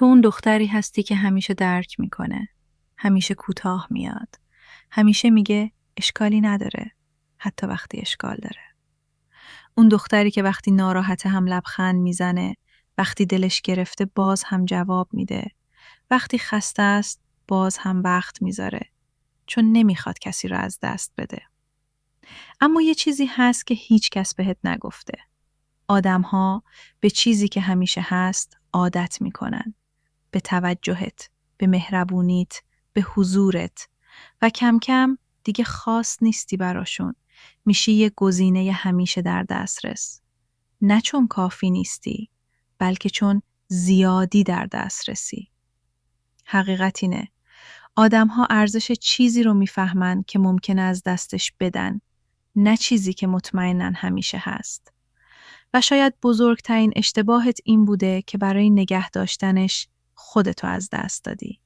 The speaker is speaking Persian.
تو اون دختری هستی که همیشه درک میکنه. همیشه کوتاه میاد. همیشه میگه اشکالی نداره. حتی وقتی اشکال داره. اون دختری که وقتی ناراحته هم لبخند میزنه. وقتی دلش گرفته باز هم جواب میده. وقتی خسته است باز هم وقت میذاره. چون نمیخواد کسی رو از دست بده. اما یه چیزی هست که هیچ کس بهت نگفته. آدم‌ها به چیزی که همیشه هست عادت میکنن. به توجهت، به مهربونیت، به حضورت و کم کم دیگه خاص نیستی براشون. میشی یه گزینه همیشه در دسترس. نه چون کافی نیستی، بلکه چون زیادی در دسترسی. حقیقت اینه. آدم‌ها ارزش چیزی رو میفهمن که ممکنه از دستش بدن، نه چیزی که مطمئنن همیشه هست. و شاید بزرگترین اشتباهت این بوده که برای نگه داشتنش خودتو از دست دادی.